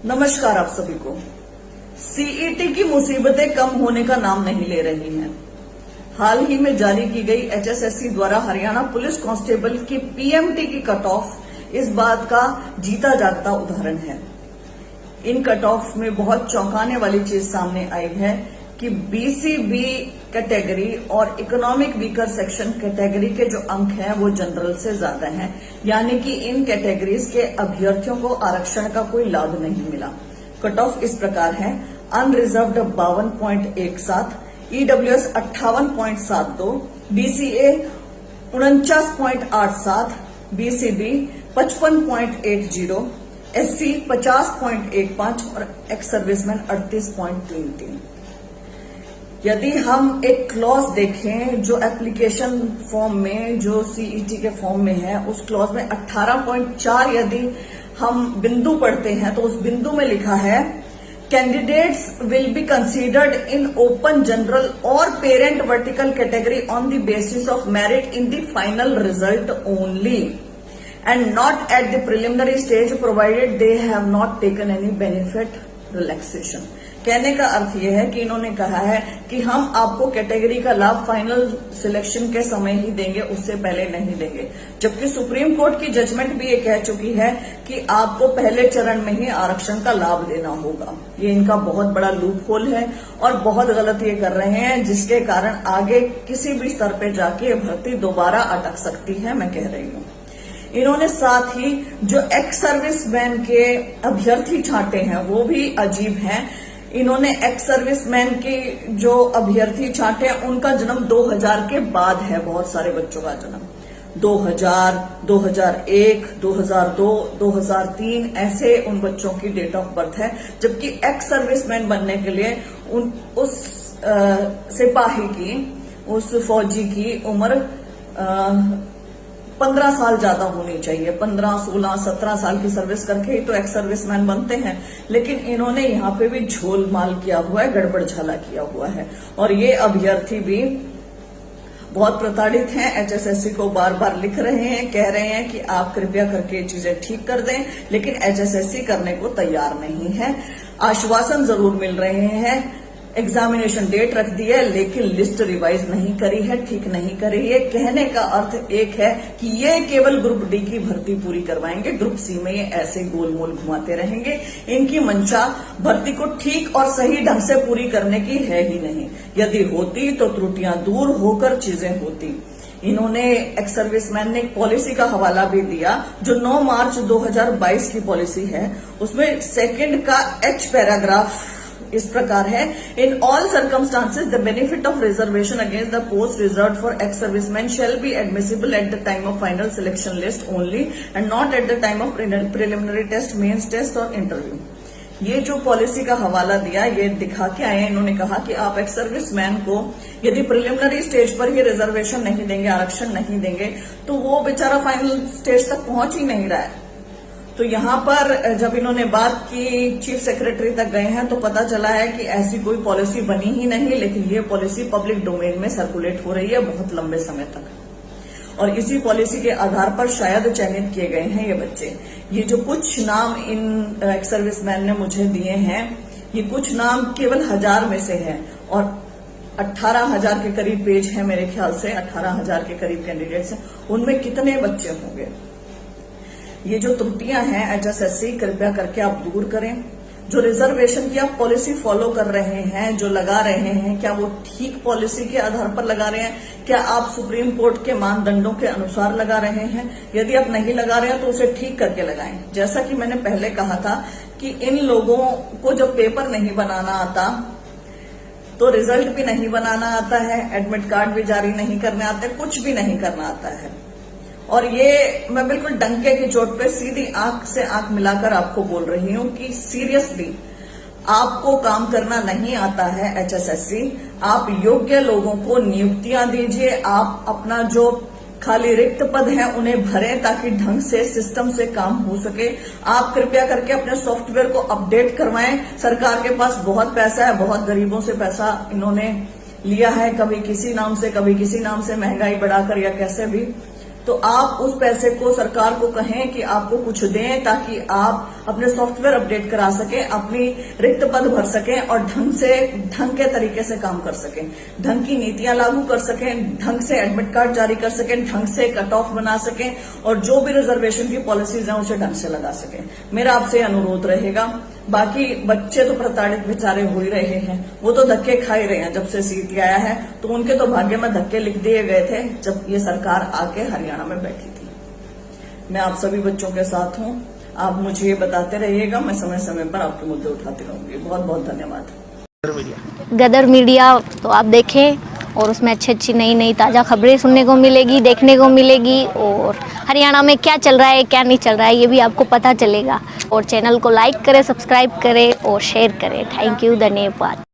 नमस्कार आप सभी को। सीईटी की मुसीबतें कम होने का नाम नहीं ले रही हैं। हाल ही में जारी की गई एचएसएससी द्वारा हरियाणा पुलिस कांस्टेबल की पीएमटी की कट ऑफ इस बात का जीता जागता उदाहरण है। इन कट ऑफ में बहुत चौंकाने वाली चीज सामने आई है कि बीसीबी कैटेगरी और इकोनॉमिक वीकर सेक्शन कैटेगरी के जो अंक हैं वो जनरल से ज्यादा हैं, यानी कि इन कैटेगरीज के अभ्यर्थियों को आरक्षण का कोई लाभ नहीं मिला। कट ऑफ इस प्रकार है: unreserved 52.17, EWS 58.72, BCA 49.87, BCB 55.10, SC 50.15 और एक्स सर्विसमैन 38.33। यदि हम एक क्लॉज देखें जो एप्लीकेशन फॉर्म में, जो सीईटी के फॉर्म में है, उस क्लॉज में 18.4 यदि हम बिंदु पढ़ते हैं तो उस बिंदु में लिखा है candidates will be considered in open general और parent vertical category on the basis of merit in the final result only and not at the preliminary stage provided they have not taken any benefit relaxation. कहने का अर्थ यह है कि इन्होंने कहा है कि हम आपको कैटेगरी का लाभ फाइनल सिलेक्शन के समय ही देंगे, उससे पहले नहीं देंगे। जबकि सुप्रीम कोर्ट की जजमेंट भी ये कह चुकी है कि आपको पहले चरण में ही आरक्षण का लाभ देना होगा। ये इनका बहुत बड़ा लूप होल है और बहुत गलत ये कर रहे हैं, जिसके कारण आगे किसी भी स्तर पे जाके भर्ती दोबारा अटक सकती है, मैं कह रही हूं। इन्होंने साथ ही जो एक्स सर्विसमैन के अभ्यर्थी छांटे हैं वो भी अजीब हैं। इन्होंने एक्स सर्विसमैन की जो अभ्यर्थी छांटे हैं उनका जन्म 2000 के बाद है। बहुत सारे बच्चों का जन्म 2000, 2001, 2002, 2003 ऐसे उन बच्चों की डेट ऑफ बर्थ है। जबकि एक्स सर्विसमैन बनने के लिए उस सिपाही की, उस फौजी की उम्र 15 साल ज्यादा होनी चाहिए। 15, 16, 17 साल की सर्विस करके ही तो एक्स सर्विसमैन बनते हैं। लेकिन इन्होंने यहाँ पे भी झोलमाल किया हुआ है, गड़बड़ झाला किया हुआ है। और ये अभ्यर्थी भी बहुत प्रताड़ित हैं। एचएसएससी को बार बार लिख रहे हैं, कह रहे हैं कि आप कृपया करके चीजें ठीक कर दें, लेकिन एचएसएससी करने को तैयार नहीं है। आश्वासन जरूर मिल रहे हैं, एग्जामिनेशन डेट रख दी है, लेकिन लिस्ट रिवाइज नहीं करी है, ठीक नहीं करी है। कहने का अर्थ एक है कि ये केवल ग्रुप डी की भर्ती पूरी करवाएंगे, ग्रुप सी में ये ऐसे गोलमोल घुमाते रहेंगे। इनकी मंशा भर्ती को ठीक और सही ढंग से पूरी करने की है ही नहीं। यदि होती तो त्रुटियां दूर होकर चीजें होती। इन्होंने एक्स सर्विसमैन ने एक पॉलिसी का हवाला भी दिया जो 9 मार्च 2022 की पॉलिसी है। उसमें सेकंड का एच पैराग्राफ इस प्रकार है: in all circumstances the benefit of reservation against the post reserved for ex serviceman shall be admissible at the time of final selection list only and not at the time of preliminary test, mains test और interview. ये जो policy का हवाला दिया, ये दिखा के आए। इन्होंने कहा कि आप एक्स सर्विसमैन को यदि प्रिलिमिनरी स्टेज पर ही रिजर्वेशन नहीं देंगे, आरक्षण नहीं देंगे, तो वो बेचारा फाइनल स्टेज तक पहुंच ही नहीं रहा है। तो यहाँ पर जब इन्होंने बात की, चीफ सेक्रेटरी तक गए हैं, तो पता चला है कि ऐसी कोई पॉलिसी बनी ही नहीं। लेकिन ये पॉलिसी पब्लिक डोमेन में सर्कुलेट हो रही है बहुत लंबे समय तक, और इसी पॉलिसी के आधार पर शायद चयनित किए गए हैं ये बच्चे। ये जो कुछ नाम इन एक्स सर्विसमैन ने मुझे दिए हैं, ये कुछ नाम केवल 1000 में से है और 18,000 के करीब पेज है मेरे ख्याल से। 18,000 के करीब कैंडिडेट्स हैं, उनमें कितने बच्चे होंगे? ये जो त्रुटियां हैं एचएसएससी कृपया करके आप दूर करें। जो रिजर्वेशन की आप पॉलिसी फॉलो कर रहे हैं, जो लगा रहे हैं, क्या वो ठीक पॉलिसी के आधार पर लगा रहे हैं? क्या आप सुप्रीम कोर्ट के मानदंडों के अनुसार लगा रहे हैं? यदि आप नहीं लगा रहे हैं तो उसे ठीक करके लगाएं। जैसा कि मैंने पहले कहा था कि इन लोगों को जब पेपर नहीं बनाना आता तो रिजल्ट भी नहीं बनाना आता है, एडमिट कार्ड भी जारी नहीं करने आते, कुछ भी नहीं करना आता है। और ये मैं बिल्कुल डंके की चोट पे सीधी आंख से आंख मिलाकर आपको बोल रही हूं कि सीरियसली आपको काम करना नहीं आता है एचएसएससी। आप योग्य लोगों को नियुक्तियां दीजिए, आप अपना जो खाली रिक्त पद हैं उन्हें भरें ताकि ढंग से सिस्टम से काम हो सके। आप कृपया करके अपने सॉफ्टवेयर को अपडेट करवाएं। सरकार के पास बहुत पैसा है, बहुत गरीबों से पैसा इन्होंने लिया है, कभी किसी नाम से कभी किसी नाम से, महंगाई बढ़ाकर या कैसे भी। तो आप उस पैसे को सरकार को कहें कि आपको कुछ दें, ताकि आप अपने सॉफ्टवेयर अपडेट करा सकें, अपनी रिक्त पद भर सकें और ढंग के तरीके से काम कर सकें, ढंग की नीतियां लागू कर सकें, ढंग से एडमिट कार्ड जारी कर सकें, ढंग से कट ऑफ बना सकें और जो भी रिजर्वेशन की पॉलिसीज हैं उसे ढंग से लगा सकें। मेरा आपसे अनुरोध रहेगा। बाकी बच्चे तो प्रताड़ित बेचारे हो ही रहे हैं, वो तो धक्के खा ही रहे हैं जब से सीटी आया है, तो उनके तो भाग्य में धक्के लिख दिए गए थे जब ये सरकार आके हरियाणा में बैठी थी। मैं आप सभी बच्चों के साथ हूं, आप मुझे ये बताते रहिएगा, मैं समय समय पर आपके मुद्दे उठाती रहूंगी। बहुत बहुत धन्यवाद। गदर मीडिया तो आप देखें और उसमें अच्छी अच्छी नई नई ताज़ा खबरें सुनने को मिलेगी, देखने को मिलेगी, और हरियाणा में क्या चल रहा है क्या नहीं चल रहा है ये भी आपको पता चलेगा। और चैनल को लाइक करें, सब्सक्राइब करें और शेयर करें। थैंक यू, धन्यवाद।